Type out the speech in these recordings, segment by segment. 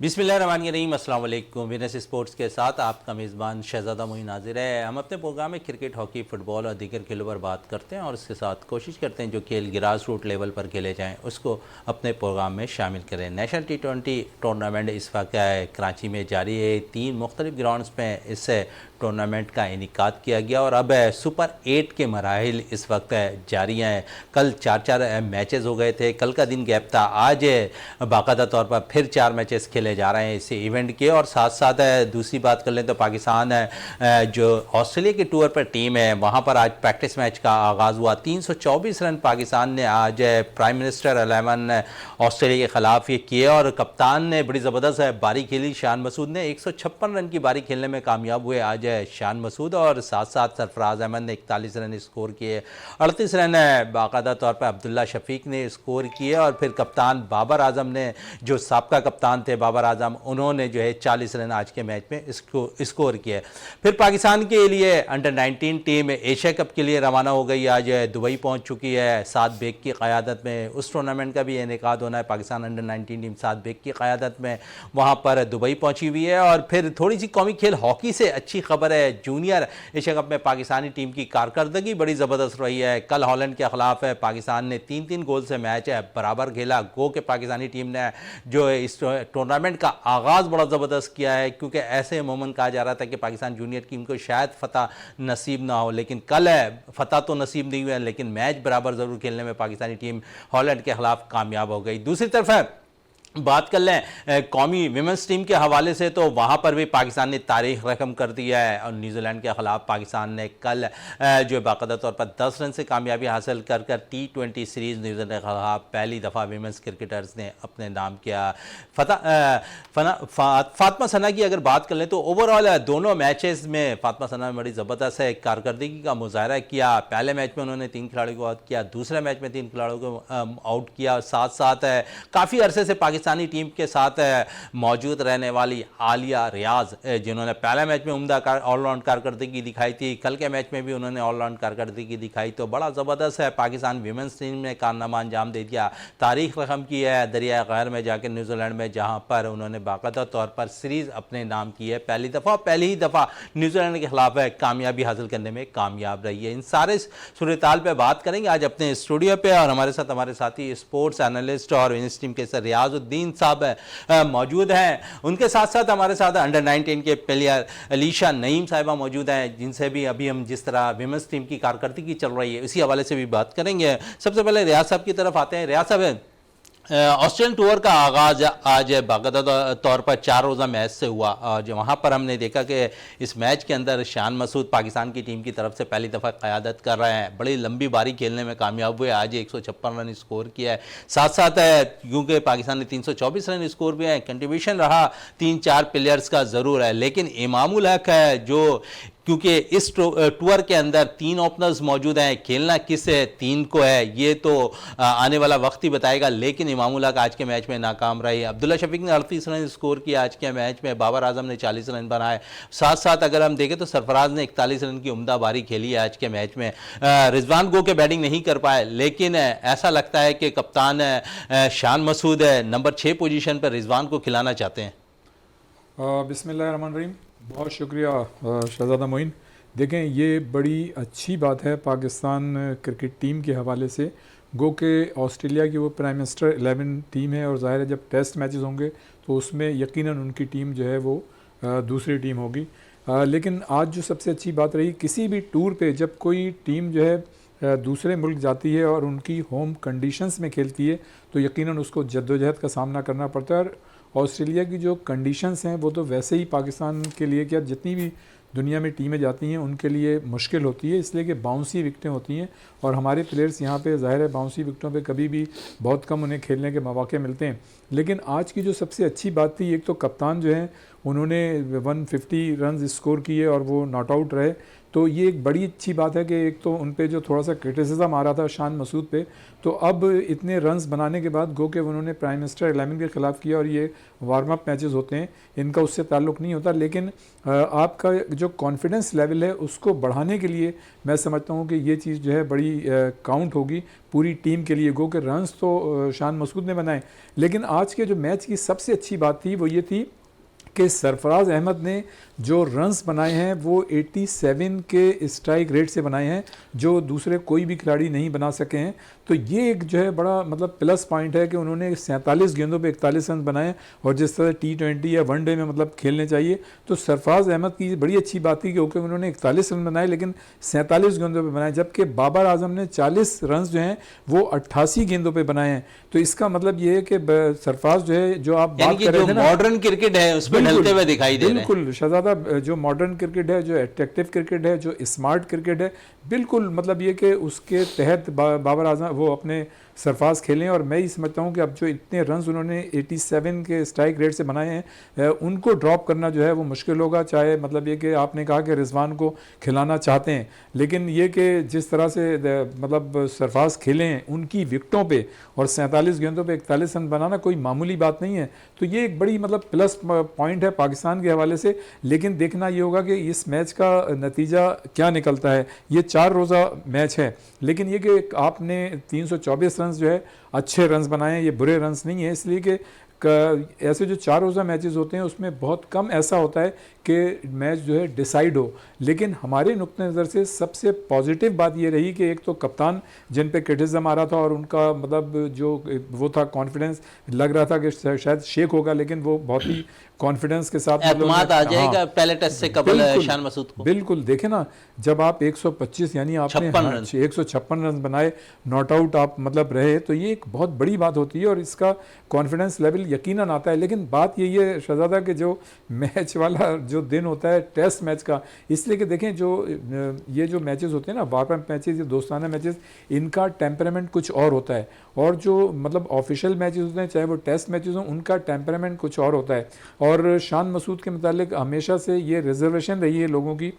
बिस्मिल्लाहिर्रहमानिर्रहीम, अस्सलाम वालेकुम। विनस स्पोर्ट्स के साथ आपका मेज़बान शहज़ादा मोइन हाजिर है। हम अपने प्रोग्राम में क्रिकेट, हॉकी, फ़ुटबॉल और दीगर खेलों पर बात करते हैं और उसके साथ कोशिश करते हैं जो खेल ग्रास रूट लेवल पर खेले जाएँ उसको अपने प्रोग्राम में शामिल करें। नेशनल T20 टूर्नामेंट इस वक्त कराची में जारी है। 3 मुख्तलिफ ग्राउंड्स में इस टूर्नामेंट का इनेकाद किया गया और अब सुपर 8 के मराहिल इस वक्त जारी हैं। कल 4 मैचेस हो गए थे, कल का दिन गैप था, आज बाकायदा तौर पर फिर 4 मैचेस खेले जा रहे हैं इस इवेंट के। और साथ साथ दूसरी बात कर लें तो पाकिस्तान जो ऑस्ट्रेलिया की टूर पर टीम है वहाँ पर आज प्रैक्टिस मैच का आगाज़ हुआ। 324 रन पाकिस्तान ने आज प्राइम मिनिस्टर 11 ऑस्ट्रेलिया के ख़िलाफ़ ये किए और कप्तान ने बड़ी ज़बरदस्त बारी खेली। शान मसूद ने 156 रन की बारी खेलने में कामयाब हुए आज शान मसूद, और साथ साथ सरफराज अहमद ने 41 रन स्कोर किए। 38 रन बाकायदा तौर पर अब्दुल्ला शफीक ने स्कोर किए और फिर कप्तान बाबर आजम ने, जो साबका कप्तान थे बाबर आजम, उन्होंने जो है 40 रन आज के मैच में स्कोर किए। फिर पाकिस्तान के लिए अंडर 19 टीम एशिया कप के लिए रवाना हो गई, आज दुबई पहुंच चुकी है साद बेग की क़यादत में। उस टूर्नामेंट का भी इनेकाद होना है। पाकिस्तान अंडर 19 टीम साद बेग की क़यादत में वहाँ पर दुबई पहुँची हुई है। और फिर थोड़ी सी कौमी खेल हॉकी से अच्छी खबर है, जूनियर एशिया कप में पाकिस्तानी टीम की कारकर्दगी बड़ी ज़बरदस्त रही है। कल हॉलैंड के ख़िलाफ़ पाकिस्तान ने 3-3 गोल से मैच बराबर खेला। गो के पाकिस्तानी टीम ने जो इस टूर्नामेंट का आगाज़ बड़ा ज़बरदस्त किया है, क्योंकि ऐसे अमूमन कहा जा रहा था कि पाकिस्तान जूनियर टीम को शायद फ़तह नसीब ना हो, लेकिन कल फ़तह तो नसीब नहीं हुआ, लेकिन मैच बराबर ज़रूर खेलने में पाकिस्तानी टीम हॉलैंड के ख़िलाफ़ कामयाब हो गई। दूसरी तरफ बात कर लें कौमी विमेंस टीम के हवाले से, तो वहाँ पर भी पाकिस्तान ने तारीख रकम कर दी है और न्यूजीलैंड के ख़िलाफ़ पाकिस्तान ने कल जो बाकायदा तौर पर 10 रन से कामयाबी हासिल कर T20 सीरीज़ न्यूजीलैंड के ख़िलाफ़ पहली दफ़ा विमेंस क्रिकेटर्स ने अपने नाम किया। फातिमा सना की अगर बात कर लें तो ओवरऑल दोनों मैचेस में फातिमा सना ने बड़ी ज़बरदस्त कारकर्दगी का मुजाहरा किया। पहले मैच में उन्होंने 3 खिलाड़ियों को आउट किया, दूसरे मैच में 3 खिलाड़ियों को आउट किया। साथ साथ काफ़ी अरसे से पाकिस्तानी टीम के साथ मौजूद रहने वाली आलिया रियाज, जिन्होंने पहले मैच में उम्दा ऑलराउंड कारकर्दगी दिखाई थी, कल के मैच में भी उन्होंने ऑलराउंड कारकर्दगी दिखाई। तो बड़ा ज़बरदस्त है, पाकिस्तान विमेंस टीम ने कारनामा अंजाम दे दिया, तारीख रकम की है दरिया गैर में जाकर न्यूजीलैंड में, जहां पर उन्होंने बाकायदा तौर पर सीरीज़ अपने नाम की है। पहली ही दफ़ा न्यूजीलैंड के खिलाफ कामयाबी हासिल करने में कामयाब रही है। इन सारे सूरताल पर बात करेंगे आज अपने स्टूडियो पर, और हमारे साथी स्पोर्ट्स एनालिस्ट और विमेंस टीम के रियाजुद्दीन साहब मौजूद हैं। उनके साथ साथ हमारे साथ अंडर 19 के प्लेयर अलीशा नईम साहिबा मौजूद हैं, जिनसे भी अभी हम जिस तरह विमेंस टीम की कारकर्दगी चल रही है उसी हवाले से भी बात करेंगे। सबसे पहले रियाज साहब की तरफ आते हैं। रियाज साहब, ऑस्ट्रेलियन टूर का आगाज़ आज बाकायदा तौर पर 4 रोज़ा मैच से हुआ, और वहाँ पर हमने देखा कि इस मैच के अंदर शान मसूद पाकिस्तान की टीम की तरफ से पहली दफ़ा क़यादत कर रहे हैं, बड़ी लंबी बारी खेलने में कामयाब हुए, आज 156 रन स्कोर किया है। साथ साथ क्योंकि पाकिस्तान ने 324 रन स्कोर किया है, कंट्रीब्यूशन रहा 3-4 प्लेयर्स का ज़रूर है, लेकिन इमामुल हक है जो, क्योंकि इस टूर के अंदर 3 ओपनर्स मौजूद हैं, खेलना किस 3 को है ये तो आने वाला वक्त ही बताएगा, लेकिन इमामुल हक आज के मैच में नाकाम रहे। अब्दुल्ला शफीक ने 38 रन स्कोर किया आज के मैच में, बाबर आजम ने 40 रन बनाए। साथ साथ अगर हम देखें तो सरफराज ने 41 रन की उम्दा बारी खेली है आज के मैच में। रिजवान गो के बैटिंग नहीं कर पाए, लेकिन ऐसा लगता है कि कप्तान शान मसूद नंबर 6 पोजीशन पर रिजवान को खिलाना चाहते हैं। बिस्मिल्लाहिर्रहमानिर्रहीम, बहुत शुक्रिया शहज़ादा मोइन। देखें, ये बड़ी अच्छी बात है पाकिस्तान क्रिकेट टीम के हवाले से। गो के ऑस्ट्रेलिया की वो प्राइम मिनिस्टर 11 टीम है, और ज़ाहिर है जब टेस्ट मैचेस होंगे तो उसमें यकीनन उनकी टीम जो है वो दूसरी टीम होगी। लेकिन आज जो सबसे अच्छी बात रही, किसी भी टूर पे जब कोई टीम जो है दूसरे मुल्क जाती है और उनकी होम कंडीशंस में खेलती है तो यकीनन उसको जद्दोजहद का सामना करना पड़ता है। और ऑस्ट्रेलिया की जो कंडीशंस हैं वो तो वैसे ही पाकिस्तान के लिए, क्या जितनी भी दुनिया में टीमें जाती हैं उनके लिए मुश्किल होती है, इसलिए कि बाउंसी विकटें होती हैं और हमारे प्लेयर्स यहाँ पे ज़ाहिर है बाउंसी विकटों पे कभी भी बहुत कम उन्हें खेलने के मौके मिलते हैं। लेकिन आज की जो सबसे अच्छी बात थी, एक तो कप्तान जो है उन्होंने 150 रन स्कोर किए और वो नॉट आउट रहे। तो ये एक बड़ी अच्छी बात है कि एक तो उन पे जो थोड़ा सा क्रिटिसिज्म आ रहा था शान मसूद पे, तो अब इतने रन्स बनाने के बाद गो के उन्होंने प्राइम मिनिस्टर 11 के ख़िलाफ़ किया, और ये वार्म अप मैचेस होते हैं, इनका उससे ताल्लुक़ नहीं होता, लेकिन आपका जो कॉन्फिडेंस लेवल है उसको बढ़ाने के लिए मैं समझता हूँ कि ये चीज़ जो है बड़ी काउंट होगी पूरी टीम के लिए। गो के रन्स तो शान मसूद ने बनाए, लेकिन आज के जो मैच की सबसे अच्छी बात थी वो ये थी कि सरफराज अहमद ने जो रन्स बनाए हैं वो 87 के स्ट्राइक रेट से बनाए हैं, जो दूसरे कोई भी खिलाड़ी नहीं बना सके हैं। तो ये एक जो है बड़ा मतलब प्लस पॉइंट है कि उन्होंने 47 गेंदों पे 41 रन बनाए, और जिस तरह T20 या वनडे में मतलब खेलने चाहिए, तो सरफराज अहमद की बड़ी अच्छी बात थी कि ओके उन्होंने 41 रन बनाए लेकिन 47 गेंदों पे बनाए, जबकि बाबर आजम ने 40 रन जो हैं वो 88 गेंदों पे बनाए हैं। तो इसका मतलब ये है कि सरफराज जो है, जो आप बात कर रहे थे ना, मॉडर्न क्रिकेट है उसमें ढलते हुए दिखाई दे रहे हैं। बिल्कुल शहजादा, जो मॉडर्न क्रिकेट है, जो अट्रैक्टिव क्रिकेट है, जो स्मार्ट क्रिकेट है, बिल्कुल मतलब ये कि उसके तहत बाबर आजम वो अपने सरफराज खेलें। और मैं ये समझता हूँ कि अब जो इतने रन्स उन्होंने 87 के स्ट्राइक रेट से बनाए हैं, उनको ड्रॉप करना जो है वो मुश्किल होगा। चाहे मतलब ये कि आपने कहा कि रिजवान को खिलाना चाहते हैं, लेकिन ये कि जिस तरह से मतलब सरफराज खेले हैं उनकी विकटों पे, और 47 गेंदों पे 41 रन बनाना कोई मामूली बात नहीं है। तो ये एक बड़ी मतलब प्लस पॉइंट है पाकिस्तान के हवाले से। लेकिन देखना ये होगा कि इस मैच का नतीजा क्या निकलता है। ये 4 रोज़ा मैच है, लेकिन ये कि आपने 324 रन जो है अच्छे रन्स बनाए हैं, ये बुरे रन्स नहीं है, इसलिए कि ऐसे जो 4 रोज़ा मैचेस होते हैं उसमें बहुत कम ऐसा होता है कि मैच जो है डिसाइड हो। लेकिन हमारे नुक्ते नज़र से सबसे पॉजिटिव बात ये रही कि एक तो कप्तान जिन पे क्रिटिसिज्म आ रहा था, और उनका मतलब जो वो था कॉन्फिडेंस, लग रहा था कि शायद शेक होगा, लेकिन वो बहुत ही कॉन्फिडेंस के साथ एतमाद आ जाएगा। हाँ, पहले टेस्ट से कबल शान मसूद को बिल्कुल देखे ना, जब आप 125 यानी आपने 156 रन बनाए, नॉट आउट आप मतलब रहे, तो ये एक बहुत बड़ी बात होती है और इसका कॉन्फिडेंस लेवल यकीनन आता है। लेकिन बात यही है शहजादा कि जो मैच वाला जो दिन होता है टेस्ट मैच का, इसलिए कि देखें जो ये जो मैचेस होते हैं ना, वार्म अप मैचेस या दोस्ताना मैचेस, इनका टेम्परामेंट कुछ और होता है, और जो मतलब ऑफिशियल मैचेस होते हैं चाहे वो टेस्ट मैचेस हों, उनका टेम्परामेंट कुछ और होता है। और शान मसूद के मुतालिक हमेशा से ये रिजर्वेशन रही है लोगों की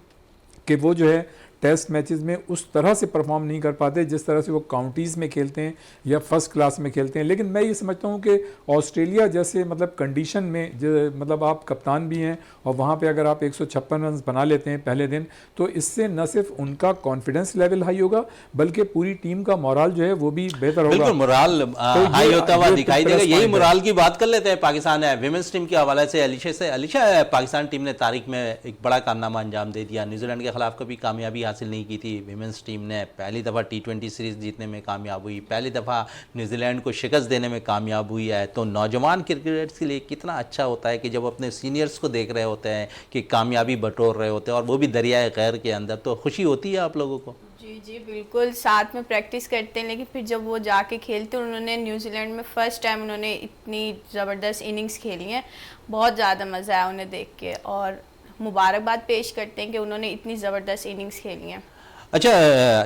कि वो जो है टेस्ट मैचेस में उस तरह से परफॉर्म नहीं कर पाते जिस तरह से वो काउंटीज़ में खेलते हैं या फर्स्ट क्लास में खेलते हैं। लेकिन मैं ये समझता हूँ कि ऑस्ट्रेलिया जैसे मतलब कंडीशन में मतलब आप कप्तान भी हैं और वहाँ पे अगर आप 156 रन बना लेते हैं पहले दिन, तो इससे न सिर्फ उनका कॉन्फिडेंस लेवल हाई होगा बल्कि पूरी टीम का मोराल जो है वो भी बेहतर होगा। बिल्कुल मोराल हाई होता हुआ दिखाई देगा। यही मोराल की बात कर लेते हैं पाकिस्तान विमेंस टीम के हवाले से। अलीशा, पाकिस्तान टीम ने तारीख में एक बड़ा कारनामा अंजाम दे दिया। न्यूजीलैंड के खिलाफ कभी कामयाबी हासिल नहीं की थी विमेंस टीम ने, पहली दफ़ा T20 सीरीज़ जीतने में कामयाब हुई, पहली दफ़ा न्यूजीलैंड को शिकस्त देने में कामयाब हुई है। तो नौजवान क्रिकेटर्स के लिए कितना अच्छा होता है कि जब अपने सीनियर्स को देख रहे होते हैं कि कामयाबी बटोर रहे होते हैं, और वो भी दरियाए खैर के अंदर, तो खुशी होती है आप लोगों को? जी जी बिल्कुल, साथ में प्रैक्टिस करते हैं, लेकिन फिर जब वो जाके खेलते हैं, उन्होंने न्यूजीलैंड में फ़र्स्ट टाइम उन्होंने इतनी ज़बरदस्त इनिंग्स खेली हैं, बहुत ज़्यादा मज़ा आया उन्हें देख के, और मुबारकबाद पेश करते हैं कि उन्होंने इतनी ज़बरदस्त इनिंग्स खेली हैं। अच्छा,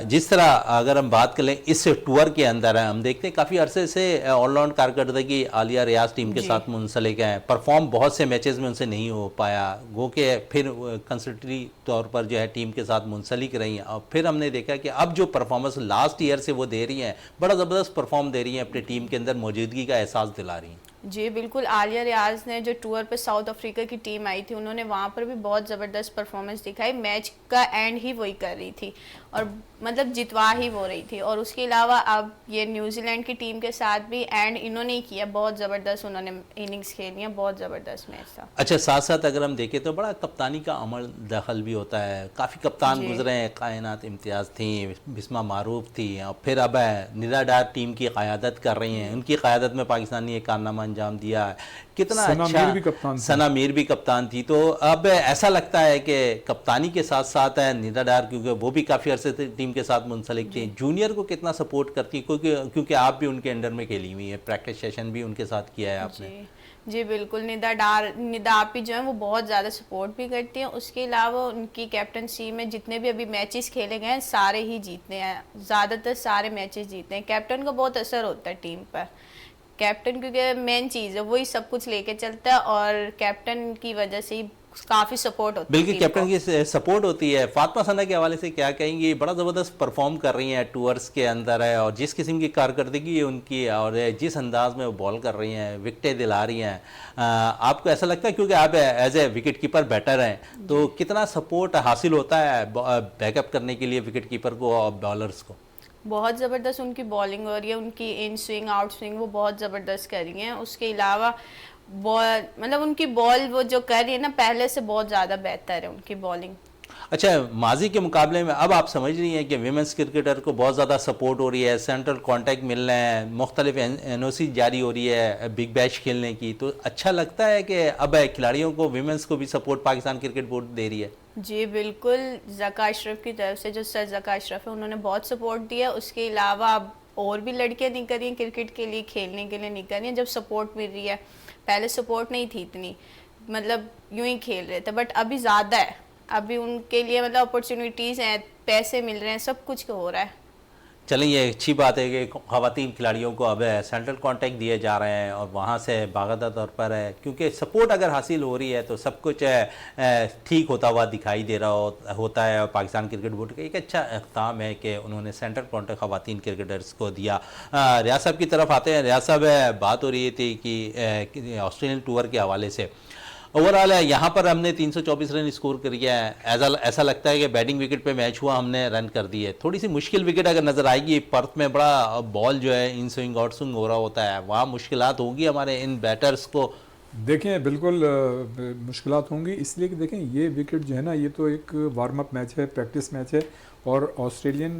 जिस तरह अगर हम बात करें इस टूर के अंदर है, हम देखते हैं काफ़ी अरसे से ऑलराउंड कारकर्दगी आलिया रियाज टीम के साथ मुंसलिक है। परफॉर्म बहुत से मैचेस में उनसे नहीं हो पाया, गो के फिर कंसिडरी तौर पर जो है टीम के साथ मुंसलिक रही हैं, और फिर हमने देखा कि अब जो परफॉर्मेंस लास्ट ईयर से वो दे रही हैं, बड़ा ज़बरदस्त परफॉर्म दे रही हैं, अपनी टीम के अंदर मौजूदगी का एहसास दिला रही हैं। जी बिल्कुल, आलिया रियाज ने जो टूर पे साउथ अफ्रीका की टीम आई थी, उन्होंने वहाँ पर भी बहुत ज़बरदस्त परफॉर्मेंस दिखाई। मैच का एंड ही वही कर रही थी और मतलब जितवा ही वो रही थी। और उसके अलावा अब ये न्यूजीलैंड की टीम के साथ भी एंड इन्होंने ही किया, बहुत ज़बरदस्त उन्होंने इनिंग्स खेली है, बहुत ज़बरदस्त मैच था। अच्छा, साथ साथ अगर हम देखें तो बड़ा कप्तानी का अमल दखल भी होता है। काफ़ी कप्तान गुजरे हैं, कायनात इम्तियाज़ थी, बिस्मा मारूफ थी, और फिर अब निदा डार टीम की क़यादत कर रही हैं। उनकी क़यादत में पाकिस्तान ने एक कारनामा अंजाम दिया। कितना अच्छा, सना मीर भी कप्तान थी। तो अब ऐसा लगता है कि कप्तानी के साथ साथ है निदा डार, क्योंकि वो भी काफ़ी अरसे से टीम के साथ मुंसलिक थी, जूनियर को कितना सपोर्ट करती, क्योंकि आप भी उनके अंडर में खेली हुई है, प्रैक्टिस सेशन भी उनके साथ किया है आपने। जी बिल्कुल, निदा आपी जो है वो बहुत ज़्यादा सपोर्ट भी करती हैं। उसके अलावा उनकी कैप्टनसी में जितने भी अभी मैचेस खेले गए हैं सारे ही जीतने हैं, ज़्यादातर सारे मैचेस जीते हैं। कैप्टन का बहुत असर होता है टीम पर, कैप्टन क्योंकि मेन चीज़ है, वही सब कुछ लेके चलता है, और कैप्टन की वजह से ही काफ़ी सपोर्ट होती है बिल्कुल, टीम कैप्टन को। की सपोर्ट होती है। फातिमा सना के हवाले से क्या कहेंगी? बड़ा ज़बरदस्त परफॉर्म कर रही हैं टूर्स के अंदर है, और जिस किस्म की कारकर्दगी है उनकी और जिस अंदाज में वो बॉल कर रही हैं, विकेटें दिला रही हैं, आपको ऐसा लगता है क्योंकि आप as a wicket keeper batter हैं, तो कितना सपोर्ट हासिल होता है बैकअप करने के लिए विकेट कीपर को और बॉलर्स को? बहुत ज़बरदस्त उनकी बॉलिंग हो रही है, उनकी इन स्विंग आउट स्विंग वो बहुत ज़बरदस्त कर रही हैं। उसके अलावा बॉल मतलब उनकी बॉल वो जो कर रही है ना, पहले से बहुत ज़्यादा बेहतर है उनकी बॉलिंग। अच्छा, माजी के मुकाबले में अब आप समझ रही हैं कि विमेंस क्रिकेटर को बहुत ज़्यादा सपोर्ट हो रही है, सेंट्रल कॉन्टैक्ट मिल रहे हैं, मुख्तलिफ एनओसी जारी हो रही है बिग बैश खेलने की, तो अच्छा लगता है कि अब खिलाड़ियों को, विमेंस को भी सपोर्ट पाकिस्तान क्रिकेट बोर्ड दे रही है? जी बिल्कुल, ज़का अशरफ की तरफ से जो सर ज़का अशरफ है उन्होंने बहुत सपोर्ट दिया। उसके अलावा अब और भी लड़कियां निकल रही हैं क्रिकेट के लिए, खेलने के लिए निकल रही हैं, जब सपोर्ट मिल रही है। पहले सपोर्ट नहीं थी इतनी, मतलब यूं ही खेल रहे थे, बट अभी ज़्यादा है। अभी उनके लिए मतलब अपॉर्चुनिटीज़ हैं, पैसे मिल रहे हैं, सब कुछ हो रहा है। चलें, ये अच्छी बात है कि ख़वातीन खिलाड़ियों को अब सेंट्रल कॉन्टैक्ट दिए जा रहे हैं और वहाँ से बाकायदा तौर पर है, क्योंकि सपोर्ट अगर हासिल हो रही है तो सब कुछ ठीक होता हुआ दिखाई दे रहा होता है। और पाकिस्तान क्रिकेट बोर्ड का एक अच्छा इक़दाम है कि उन्होंने सेंट्रल कॉन्टैक्ट ख़वातीन क्रिकेटर्स को दिया। रियाज साहब की तरफ आते हैं। रियाज साहब, बात हो रही थी कि ऑस्ट्रेलियन टूर के हवाले से ओवरऑल है, यहाँ पर हमने 324 रन स्कोर किया है। ऐसा लगता है कि बैटिंग विकेट पे मैच हुआ, हमने रन कर दिए। थोड़ी सी मुश्किल विकेट अगर नज़र आएगी, पर्थ में बड़ा बॉल जो है इन स्विंग आउट स्विंग हो रहा होता है, वहाँ मुश्किलात होगी हमारे इन बैटर्स को। देखें बिल्कुल मुश्किलात होंगी, इसलिए कि देखें ये विकेट जो है ना, ये तो एक वार्म अप मैच है, प्रैक्टिस मैच है, और ऑस्ट्रेलियन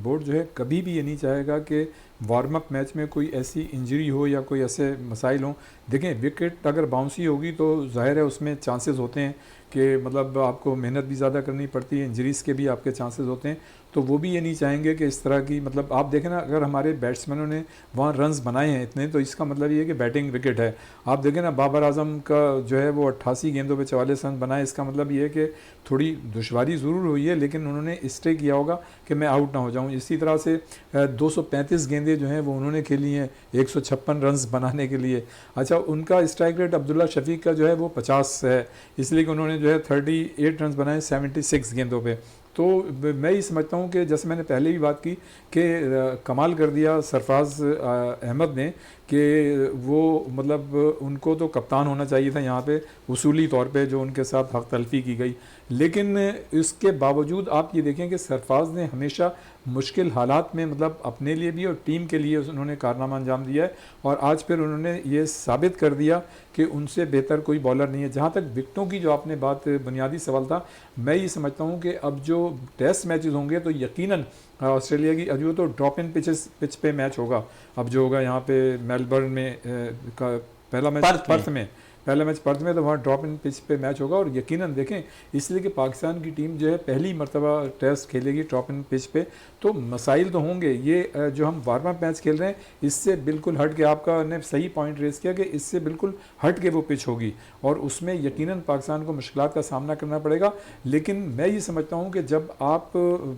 बोर्ड जो है कभी भी ये नहीं चाहेगा कि वार्म अप मैच में कोई ऐसी इंजरी हो या कोई ऐसे मसाइल हों। देखें विकेट अगर बाउंसी होगी तो ज़ाहिर है उसमें चांसेस होते हैं कि मतलब आपको मेहनत भी ज़्यादा करनी पड़ती है, इंजरीज़ के भी आपके चांसेस होते हैं, तो वो भी ये नहीं चाहेंगे कि इस तरह की, मतलब आप देखें ना, अगर हमारे बैट्समैनों ने वहाँ रन्स बनाए हैं इतने, तो इसका मतलब ये है कि बैटिंग विकेट है। आप देखें ना, बाबर आजम का जो है वो 88 गेंदों पे 44 रन बनाए, इसका मतलब ये है कि थोड़ी दुश्वारी ज़रूर हुई है, लेकिन उन्होंने स्टे किया होगा कि मैं आउट ना हो जाऊँ। इसी तरह से 235 गेंदें जो हैं वो उन्होंने खेली हैं 156 रन्स बनाने के लिए। अच्छा, उनका स्ट्राइक रेट अब्दुल्ला शफीक का जो है वो 50 है, इसलिए कि उन्होंने जो है 38 रन बनाए 76 गेंदों पे। तो मैं ये समझता हूँ कि जैसे मैंने पहले भी बात की कि कमाल कर दिया सरफराज अहमद ने कि वो मतलब उनको तो कप्तान होना चाहिए था यहाँ पे उसूली तौर पे, जो उनके साथ हक तलफी की गई। लेकिन इसके बावजूद आप ये देखें कि सरफराज ने हमेशा मुश्किल हालात में मतलब अपने लिए भी और टीम के लिए उन्होंने कारनामा अंजाम दिया है, और आज फिर उन्होंने ये साबित कर दिया कि उनसे बेहतर कोई बॉलर नहीं है। जहाँ तक विकटों की जो आपने बात, बुनियादी सवाल था, मैं ये समझता हूँ कि अब जो टेस्ट मैचेस होंगे तो यकीनन ऑस्ट्रेलिया की अभी तो ड्रॉप इन पिच पे मैच होगा। अब जो होगा यहाँ पे मेलबर्न में पहला मैच पर्थ में, तो वहाँ ड्रॉप इन पिच पे मैच होगा। और यकीनन देखें, इसलिए कि पाकिस्तान की टीम जो है पहली मरतबा टेस्ट खेलेगी ड्रॉप इन पिच पे, तो मसाइल तो होंगे। ये जो हम वार्म अप मैच खेल रहे हैं इससे बिल्कुल हट के, आपका ने सही पॉइंट रेस किया कि इससे बिल्कुल हट के वो पिच होगी, और उसमें यकीनन पाकिस्तान को मुश्किलात का सामना करना पड़ेगा। लेकिन मैं ये समझता हूँ कि जब आप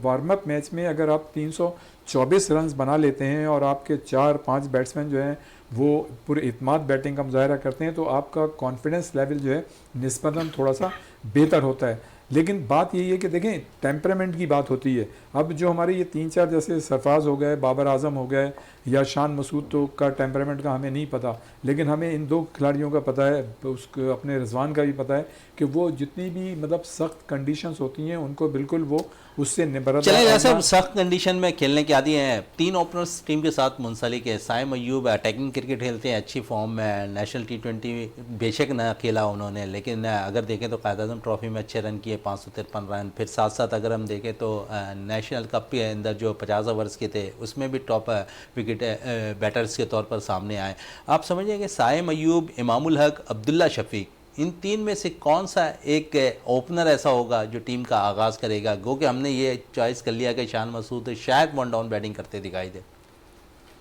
वार्म अप मैच में अगर आप 324 रन बना लेते हैं और आपके 4-5 बैट्समैन जो हैं वो पूरे इत्माद बैटिंग का मुजाहरा करते हैं, तो आपका कॉन्फिडेंस लेवल जो है निस्बतन थोड़ा सा बेहतर होता है। लेकिन बात यही है कि देखें, टेम्परामेंट की बात होती है। अब जो हमारे ये 3-4 जैसे सरफराज हो गए, बाबर आजम हो गए या शान मसूद, तो का टेम्परामेंट का हमें नहीं पता, लेकिन हमें इन दो खिलाड़ियों का पता है, उसको अपने रिजवान का भी पता है कि वो जितनी भी मतलब सख्त कंडीशंस होती हैं उनको बिल्कुल वो उससे निबरत। चले, जैसे हम सख्त कंडीशन में खेलने के आदी हैं, 3 ओपनर्स टीम के साथ मुंसलिक है। साइम अयूब अटैकिंग क्रिकेट खेलते हैं, अच्छी फॉर्म में, नेशनल T20 बेशक ना खेला उन्होंने, लेकिन अगर देखें तो कायद-ए-आज़म ट्रॉफी में अच्छे रन किए, 553 रन। फिर साथ साथ अगर हम देखें तो नेशनल कप के अंदर जो 50 ओवर्स के थे उसमें भी टॉप विकेट बैटर्स के तौर पर सामने आए। आप समझिए कि साइम अयूब, इमामुल हक, अब्दुल्ला शफीक, इन 3 में से कौन सा एक ओपनर ऐसा होगा जो टीम का आगाज़ करेगा? गो कि हमने ये चॉइस कर लिया कि शान मसूद शायद वन डाउन बैटिंग करते दिखाई दे।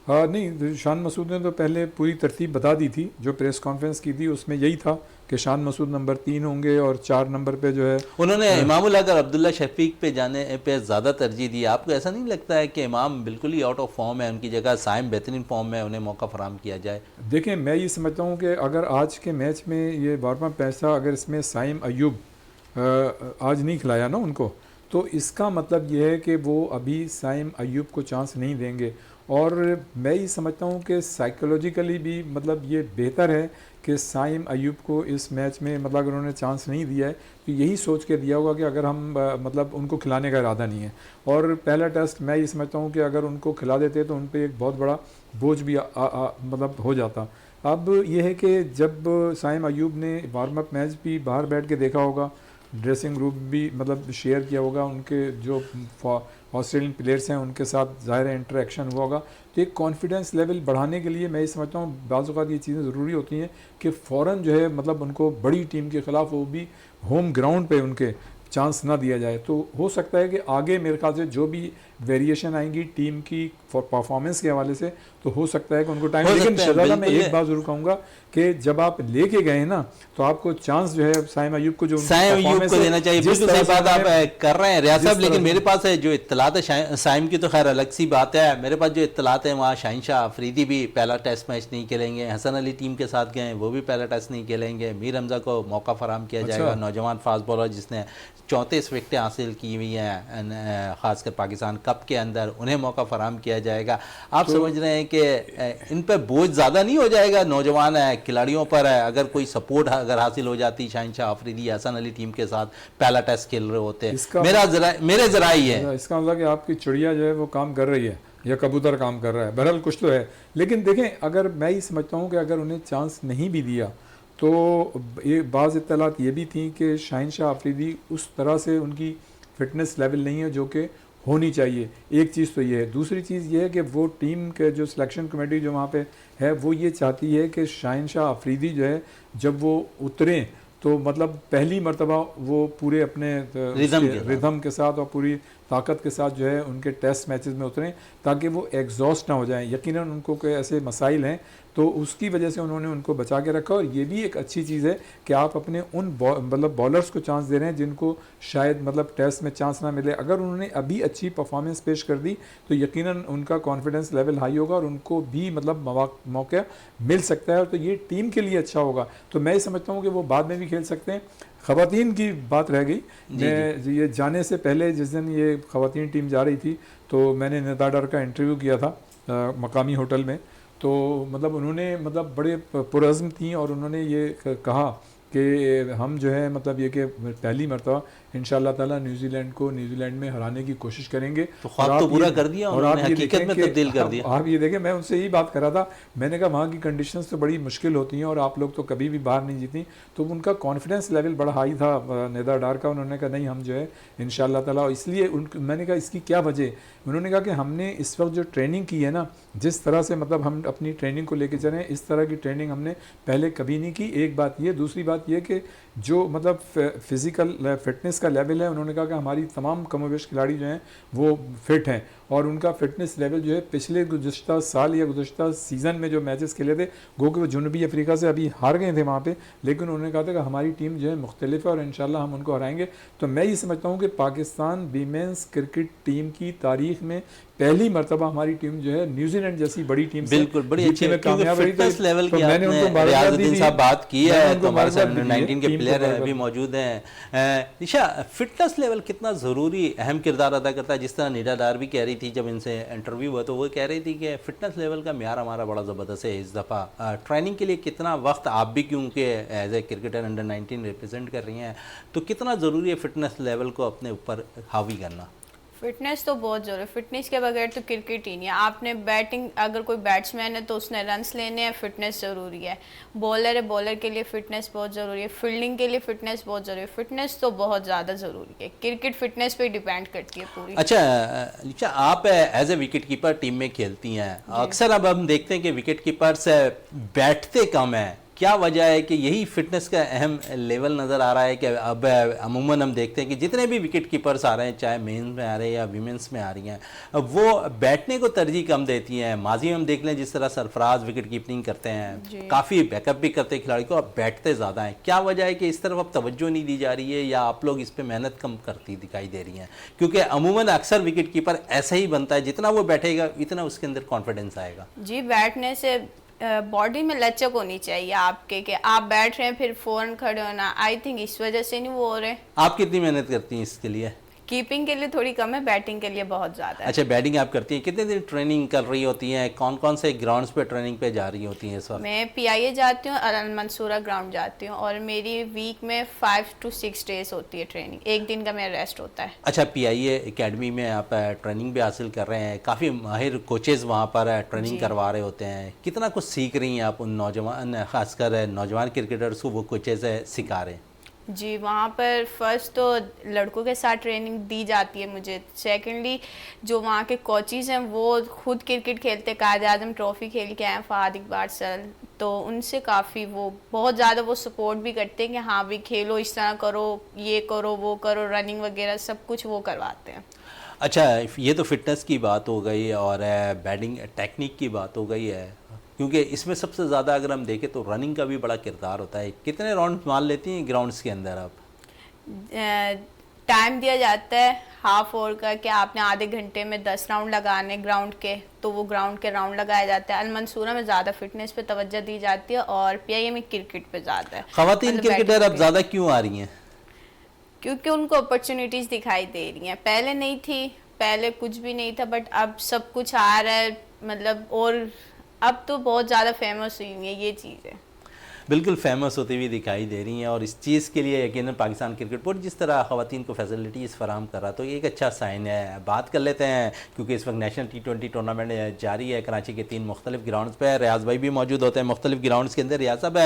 हाँ नहीं, शान मसूद ने तो पहले पूरी तरतीब बता दी थी, जो प्रेस कॉन्फ्रेंस की थी उसमें यही था कि शान मसूद नंबर 3 होंगे और 4 नंबर पे जो है उन्होंने इमामुल हक और अब्दुल्ला शफीक पे जाने पे ज़्यादा तरजीह दी। आपको ऐसा नहीं लगता है कि इमाम बिल्कुल ही आउट ऑफ फॉर्म है, उनकी जगह साइम बेहतरीन फॉर्म में, उन्हें मौका फराहम किया जाए? देखें, मैं ये समझता हूँ कि अगर आज के मैच में ये वार्म अप ऐसा, अगर इसमें साइम अयूब आज नहीं खिलाया ना उनको, तो इसका मतलब ये है कि वो अभी साइम अयूब को चांस नहीं देंगे। और मैं ये समझता हूँ कि साइकोलॉजिकली भी मतलब ये बेहतर है कि साइम अयूब को इस मैच में मतलब अगर उन्होंने चांस नहीं दिया है तो यही सोच के दिया होगा कि अगर हम मतलब उनको खिलाने का इरादा नहीं है। और पहला टेस्ट मैं ये समझता हूँ कि अगर उनको खिला देते तो उन पर एक बहुत बड़ा बोझ भी मतलब हो जाता। अब ये है कि जब साइम अयूब ने वार्म अप मैच भी बाहर बैठ के देखा होगा, ड्रेसिंग रूम भी मतलब शेयर किया होगा, उनके जो ऑस्ट्रेलियन प्लेयर्स हैं उनके साथ ज़ाहिर इंटरेक्शन हुआ होगा, तो एक कॉन्फिडेंस लेवल बढ़ाने के लिए मैं ये समझता हूँ बाज़ औक़ात ये चीज़ें ज़रूरी होती हैं कि फ़ौरन जो है मतलब उनको बड़ी टीम के ख़िलाफ़ वो भी होम ग्राउंड पे उनके चांस ना दिया जाए। तो हो सकता है कि आगे मेरे ख्याल से जो भी वेरिएशन आएंगी टीम की परफॉर्मेंस के हवाले से तो हो सकता है कि उनको टाइम, लेकिन शहजादा मैं एक बात जरूर कहूँगा कि जब आप लेके गए ना तो आपको चांस जो है साइम अयूब को, जो साइम अयूब को देना चाहिए। बिल्कुल सही बात आप कर रहे हैं रियाज साहब, लेकिन मेरे पास है जो इत्तलात है, साइम की तो खैर अलग सी बात है, मेरे पास जो इत्तलात है वहाँ शाहीन शाह अफरीदी भी पहला टेस्ट मैच नहीं खेलेंगे, हसन अली टीम के साथ गए वो भी पहला टेस्ट नहीं खेलेंगे, मीर हमजा को मौका फराहम किया जाएगा, नौजवान फास्ट बॉलर जिसने 34 विकेटें हासिल की हुई हैं खासकर पाकिस्तान कप के अंदर, उन्हें मौका फराहम किया जाएगा। आप समझ रहे हैं कि इन पर बोझ ज़्यादा नहीं हो जाएगा नौजवान खिलाड़ियों पर अगर कोई सपोर्ट अगर हासिल हो जाती शाहीन शाह अफरीदी हसन अली टीम के साथ पहला टेस्ट खेल रहे होते? मेरे जरा ही है इसका मतलब कि आपकी चिड़िया जो है वो काम कर रही है या कबूतर काम कर रहा है, बहरहाल कुछ तो है। लेकिन देखें, अगर मैं ये समझता हूँ कि अगर उन्हें चांस नहीं भी दिया तो ये बाज़ इत्तलात ये भी थी कि शाहीन शाह अफरीदी उस तरह से उनकी फ़िटनेस लेवल नहीं है जो कि होनी चाहिए। एक चीज़ तो ये है, दूसरी चीज़ ये है कि वो टीम के जो सिलेक्शन कमेटी जो वहाँ पे है वो ये चाहती है कि शाहीन शाह अफरीदी जो है जब वो उतरें तो मतलब पहली मर्तबा वो पूरे अपने रिदम के साथ और पूरी ताकत के साथ जो है उनके टेस्ट मैचेस में उतरें ताकि वो एग्जॉस्ट ना हो जाएं। यकीनन उनको कोई ऐसे मसाइल हैं तो उसकी वजह से उन्होंने उनको बचा के रखा। और ये भी एक अच्छी चीज़ है कि आप अपने उन मतलब बॉलर्स को चांस दे रहे हैं जिनको शायद मतलब टेस्ट में चांस ना मिले। अगर उन्होंने अभी अच्छी परफॉर्मेंस पेश कर दी तो यकीनन उनका कॉन्फिडेंस लेवल हाई होगा और उनको भी मतलब मौका मिल सकता है और तो ये टीम के लिए अच्छा होगा। तो मैं समझता हूँ कि वो बाद में भी खेल सकते हैं। ख़वातीन की बात रह गई, मैं ये जाने से पहले जिस दिन ये ख़वातीन टीम जा रही थी तो मैंने निदा डर का इंटरव्यू किया था मकामी होटल में, तो मतलब उन्होंने मतलब बड़े पुरज़्म थी और उन्होंने ये कहा कि हम जो है मतलब ये कि पहली मरतबा इंशाअल्लाह ताला न्यूजीलैंड में हराने की कोशिश करेंगे। तो ख्वाब तो पूरा कर दिया और आप हकीकत में तब्दील कर दिया। आप ये देखें, मैं उनसे यही बात कर रहा था, मैंने कहा वहाँ की कंडीशंस तो बड़ी मुश्किल होती हैं और आप लोग तो कभी भी बाहर नहीं जीती। तो उनका कॉन्फिडेंस लेवल बड़ा हाई था निदा डार का। उन्होंने कहा नहीं हम जो है इंशाअल्लाह ताला, इसलिए मैंने कहा इसकी क्या वजह, उन्होंने कहा कि हमने इस वक्त जो ट्रेनिंग की है ना, जिस तरह से मतलब हम अपनी ट्रेनिंग को लेके चलें इस तरह की ट्रेनिंग हमने पहले कभी नहीं की। एक बात ये, दूसरी बात ये कि जो मतलब फ़िज़िकल फ़िटनेस का लेवल है, उन्होंने कहा कि हमारी तमाम कमोबेश खिलाड़ी जो हैं वो फ़िट हैं और उनका फ़िटनेस लेवल जो है पिछले गुज़श्ता साल या गुज़श्ता सीज़न में जो मैचेस खेले थे, गो कि वो जनूबी अफ्रीका से अभी हार गए थे वहाँ पे, लेकिन उन्होंने कहा था कि हमारी टीम जो है मुख्तलिफ है और इंशाल्लाह हम उनको हराएंगे। तो मैं ये समझता हूँ कि पाकिस्तान वीमेंस क्रिकेट टीम की तारीख में पहली मरतबा हमारी टीम जो है न्यूजीलैंड जैसी बड़ी टीम से बिल्कुल बड़ी अच्छी फिटनेस लेवल की मैंने उनको रियाजुद्दीन साहब बात की है, तो हमारे साथ अंडर-19 के प्लेयर अभी मौजूद हैं। निशा, फिटनेस लेवल कितना ज़रूरी अहम किरदार अदा करता है? जिस तरह निदा डार भी कह रही थी जब इनसे इंटरव्यू हुआ तो वो कह रही थी कि फिटनेस लेवल का म्यार हमारा बड़ा ज़बरदस्त है इस दफ़ा। ट्रेनिंग के लिए कितना वक्त आप भी क्योंकि as a cricketer under nineteen represent कर रही हैं, तो कितना ज़रूरी है फिटनेस लेवल को अपने ऊपर हावी करना? फिटनेस तो बहुत ज़रूरी है, फिटनेस के बगैर तो क्रिकेट ही नहीं है। आपने बैटिंग, अगर कोई बैट्समैन है तो उसने रन्स लेने हैं, फिटनेस ज़रूरी है। बॉलर है, बॉलर के लिए फ़िटनेस बहुत ज़रूरी है। फील्डिंग के लिए फ़िटनेस बहुत ज़रूरी है। फिटनेस तो बहुत ज़्यादा ज़रूरी है। क्रिकेट फिटनेस पे डिपेंड करती है पूरी। अच्छा, आप as a wicket keeper team में खेलती हैं, अक्सर अब हम देखते हैं कि विकेट कीपर्स बैठते कम हैं, क्या वजह है कि यही फिटनेस का अहम लेवल नज़र आ रहा है कि अब अमूमन हम देखते हैं कि जितने भी विकेट कीपर्स आ रहे हैं, चाहे मेन में आ रहे हैं या वीमेंस में आ रही हैं, वो बैठने को तरजीह कम देती हैं। माजी में हम देख लें जिस तरह सरफराज विकेट कीपिंग करते हैं, काफ़ी बैकअप भी करते हैं खिलाड़ी को, अब बैठते ज़्यादा हैं। क्या वजह है कि इस तरफ अब तवज्जो नहीं दी जा रही है या आप लोग इस पर मेहनत कम करती दिखाई दे रही हैं? क्योंकि अमूमन अक्सर विकेट कीपर ऐसा ही बनता है, जितना वो बैठेगा इतना उसके अंदर कॉन्फिडेंस आएगा। जी, बैठने से बॉडी में लचक होनी चाहिए आपके, कि आप बैठ रहे हैं फिर फौरन खड़े होना, आई थिंक इस वजह से नहीं वो हो रहे। आप कितनी मेहनत करती हैं इसके लिए? कीपिंग के लिए थोड़ी कम है, बैटिंग के लिए बहुत ज़्यादा है। अच्छा, बैटिंग आप करती हैं, कितने दिन ट्रेनिंग कर रही होती हैं? कौन कौन से ग्राउंड्स पे ट्रेनिंग पे जा रही होती हैं इस वक्त? मैं PIA जाती हूँ और अलमंसूरा ग्राउंड जाती हूँ, और मेरी वीक में 5 to 6 डेज होती है ट्रेनिंग, एक दिन का मेरा रेस्ट होता है। अच्छा, PIA एकेडमी में आप ट्रेनिंग भी हासिल कर रहे हैं, काफ़ी माहिर कोचेज़ वहाँ पर ट्रेनिंग करवा रहे होते हैं, कितना कुछ सीख रही हैं आप उन नौजवान, खासकर नौजवान क्रिकेटर्स को वो कोचेज़ सिखा रहे हैं? जी, वहाँ पर फर्स्ट तो लड़कों के साथ ट्रेनिंग दी जाती है मुझे, सेकेंडली जो वहाँ के कोचेज़ हैं वो खुद क्रिकेट खेलते, कायद आज़म ट्रॉफी खेल के आए हैं, फहद इकबाल सर, तो उनसे काफ़ी वो बहुत ज़्यादा वो सपोर्ट भी करते हैं कि हाँ भी खेलो, इस तरह करो, ये करो, वो करो, रनिंग वगैरह सब कुछ वो करवाते हैं। अच्छा, ये तो फिटनेस की बात हो गई और बैटिंग टेक्निक की बात हो गई है, क्योंकि इसमें सबसे ज़्यादा अगर हम देखें तो रनिंग का भी बड़ा किरदार होता है। कितने राउंड मान लेती हैं ग्राउंड्स के अंदर आप? टाइम दिया जाता है हाफ ओवर का कि आपने आधे घंटे में 10 राउंड लगाने ग्राउंड के, तो वो ग्राउंड के राउंड लगाया जाता है। अलमंसूरा में ज़्यादा फिटनेस पे तवज्जो दी जाती है और PIA में क्रिकेट पे ज़्यादा है। ख़वातीन क्रिकेटर अब ज़्यादा क्यों आ रही हैं? क्योंकि उनको अपॉर्चुनिटीज़ दिखाई दे रही हैं, पहले नहीं थी, पहले कुछ भी नहीं था, बट अब सब कुछ आ रहा है, मतलब और अब तो बहुत ज़्यादा फेमस हुई है ये चीज़ें, बिल्कुल फेमस होती हुई दिखाई दे रही हैं, और इस चीज़ के लिए यकीनन पाकिस्तान क्रिकेट बोर्ड जिस तरह ख़वातीन को फैसिलिटीज़ फराहम कर रहा तो ये एक अच्छा साइन है। बात कर लेते हैं, क्योंकि इस वक्त नेशनल T20 टूर्नामेंट जारी है कराची के 3 मुख्तलिफ ग्राउंड्स पर। रियाज भाई भी मौजूद होते हैं मुख्तलिफ ग्राउंड्स के अंदर। रियाज साहब,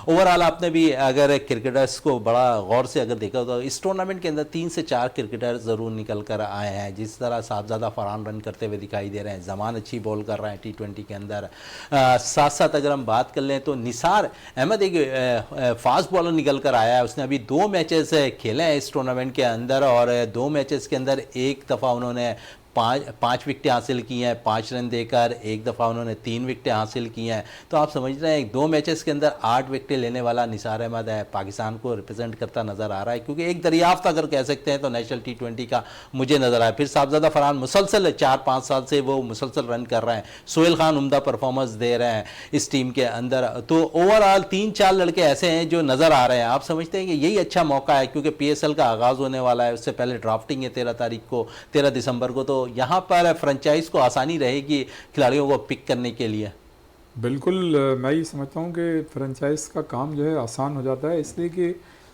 ओवरऑल आपने भी अगर क्रिकेटर्स को बड़ा गौर से अगर देखा तो इस टूर्नामेंट के अंदर 3 से 4 क्रिकेटर ज़रूर निकल कर आए हैं, जिस तरह साहबजादा फरहान रन करते हुए दिखाई दे रहे हैं, जमान अच्छी बॉल कर रहे हैं T20 के अंदर। साथ साथ अगर हम बात कर लें तो निसार अहमद एक फास्ट बॉलर निकल कर आया है, उसने अभी 2 मैचेस खेले हैं इस टूर्नामेंट के अंदर, और 2 मैचेस के अंदर एक दफ़ा उन्होंने 5 विकेटें हासिल की हैं 5 रन देकर, एक दफ़ा उन्होंने 3 विकेटें हासिल की हैं। तो आप समझ रहे हैं 2 मैचेस के अंदर 8 विकेटें लेने वाला निसार अहमद है, पाकिस्तान को रिप्रेजेंट करता नज़र आ रहा है, क्योंकि एक दरियाफ्त अगर कह सकते हैं तो नेशनल T20 का मुझे नज़र आया। फिर साहबजादा फरहान मुसलसल 4-5 साल से वो मुसलसल रन कर रहे हैं, सोहेल खान उम्दा परफॉर्मेंस दे रहे हैं इस टीम के अंदर। तो ओवरऑल 3-4 लड़के ऐसे हैं जो नज़र आ रहे हैं। आप समझते हैं कि यही अच्छा मौका है, क्योंकि PSL का आगाज़ होने वाला है, उससे पहले ड्राफ्टिंग है 13 तारीख को, 13 दिसंबर को, तो यहाँ पर फ्रेंचाइज को आसानी रहेगी खिलाड़ियों को पिक करने के लिए? बिल्कुल, मैं ये समझता हूँ कि फ्रेंचाइज का काम जो है आसान हो जाता है, इसलिए कि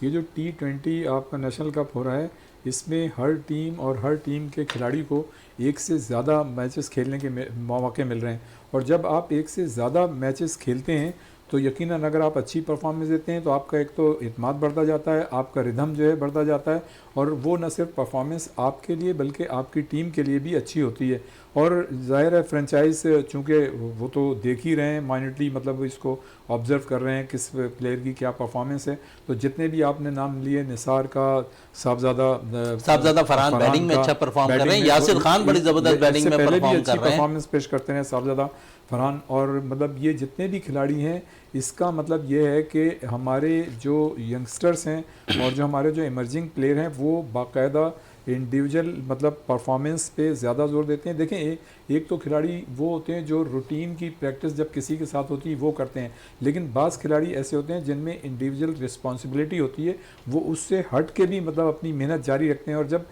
ये जो T20 आपका नेशनल कप हो रहा है, इसमें हर टीम और हर टीम के खिलाड़ी को एक से ज़्यादा मैचेस खेलने के मौके मिल रहे हैं, और जब आप एक से ज़्यादा मैचेस खेलते हैं तो यकीनन अगर आप अच्छी परफॉर्मेंस देते हैं तो आपका एक तो इत्मीनान बढ़ता जाता है, आपका रिदम जो है बढ़ता जाता है, और वो न सिर्फ परफॉर्मेंस आपके लिए बल्कि आपकी टीम के लिए भी अच्छी होती है। और ज़ाहिर है फ्रेंचाइज चूँकि वो तो देख ही रहे हैं माइनटली, मतलब इसको ऑब्ज़र्व कर रहे हैं किस प्लेयर की क्या परफॉर्मेंस है। तो जितने भी आपने नाम लिए, निसार का, साहबजादा फरहान बैटिंग में अच्छा परफॉर्म कर रहे हैं, यासिर खान बड़ी ज़बरदस्त बैटिंग में परफॉर्म कर रहे हैं, परफॉर्मेंस पेश करते हैं साहबजादा फरहान, और मतलब ये जितने भी खिलाड़ी हैं, इसका मतलब ये है कि हमारे जो यंगस्टर्स हैं और जो हमारे जो इमर्जिंग प्लेयर हैं वो बाकायदा इंडिविजुअल मतलब परफॉर्मेंस पे ज़्यादा जोर देते हैं। देखें, एक तो खिलाड़ी वो होते हैं जो रूटीन की प्रैक्टिस जब किसी के साथ होती है वो करते हैं, लेकिन बाज़ खिलाड़ी ऐसे होते हैं जिनमें इंडिविजुअल रिस्पॉन्सिबिलिटी होती है, वो उससे हट के भी मतलब अपनी मेहनत जारी रखते हैं। और जब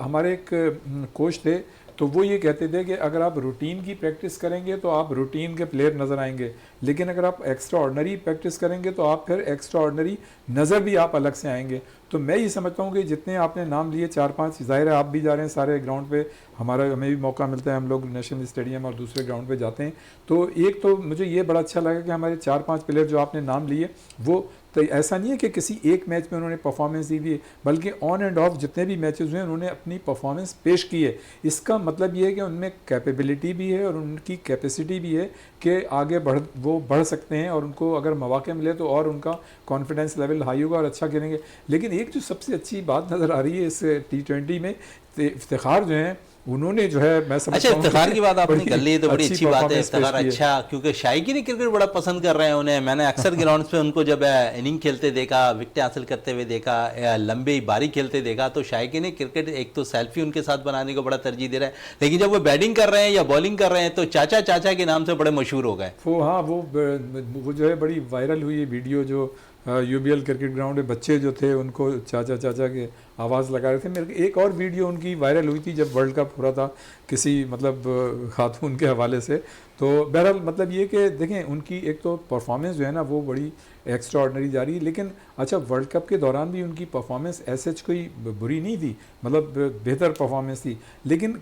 हमारे एक कोच थे तो वो ये कहते थे कि अगर आप रूटीन की प्रैक्टिस करेंगे तो आप रूटीन के प्लेयर नज़र आएंगे, लेकिन अगर आप एक्स्ट्रा ऑर्डनरी प्रैक्टिस करेंगे तो आप फिर एक्स्ट्रा ऑर्डनरी नज़र भी आप अलग से आएंगे। तो मैं ये समझता हूँ कि जितने आपने नाम लिए 4-5, जाहिर है आप भी जा रहे हैं सारे ग्राउंड पे, हमें भी मौका मिलता है, हम लोग नेशनल स्टेडियम और दूसरे ग्राउंड पे जाते हैं। तो एक तो मुझे ये बड़ा अच्छा लगा कि हमारे 4-5 प्लेयर जो आपने नाम लिए वो, तो ऐसा नहीं है कि किसी एक मैच में उन्होंने परफॉर्मेंस दी है, बल्कि ऑन एंड ऑफ जितने भी मैचेस हुए उन्होंने अपनी परफॉर्मेंस पेश की है। इसका मतलब ये है कि उनमें कैपेबिलिटी भी है और उनकी कैपेसिटी भी है कि आगे वो बढ़ सकते हैं, और उनको अगर मौका मिले तो और उनका कॉन्फिडेंस लेवल हाई होगा और अच्छा खेलेंगे। लेकिन एक जो सबसे अच्छी बात नज़र आ रही है इस T20 में, इफ्तिखार जो है उन्होंने जो है, मैं समझता अच्छा, हूं इफ्तिखार की बात आपने कर ली तो बड़ी अच्छी बात है। परफॉर्मेंस पेश इफ्तिखार की है। अच्छा, क्योंकि शायकीन क्रिकेट बड़ा पसंद कर रहे हैं उन्हें। मैंने अक्सर ग्राउंड्स पे उनको जब इनिंग खेलते देखा, विकेट हासिल करते हुए देखा, लंबी बारी खेलते देखा, तो शायकीन क्रिकेट एक तो सेल्फी उनके साथ बनाने को बड़ा तरजीह दे रहा है, लेकिन जब वो बैटिंग कर रहे हैं या बॉलिंग कर रहे हैं तो चाचा चाचा के नाम से बड़े मशहूर हो गए। वो हाँ, वो जो है बड़ी वायरल हुई है वीडियो, जो यूबीएल क्रिकेट ग्राउंड में बच्चे जो थे उनको चाचा चाचा के आवाज़ लगा रहे थे। मेरे एक और वीडियो उनकी वायरल हुई थी जब वर्ल्ड कप हो रहा था, किसी मतलब खातून के हवाले से। तो बहरहाल मतलब ये कि देखें उनकी एक तो परफॉर्मेंस जो है ना वो बड़ी एक्स्ट्रा ऑर्डनरी जा रही है। लेकिन अच्छा, वर्ल्ड कप के दौरान भी उनकी परफॉर्मेंस ऐसे कोई बुरी नहीं थी, मतलब बेहतर परफॉर्मेंस थी। लेकिन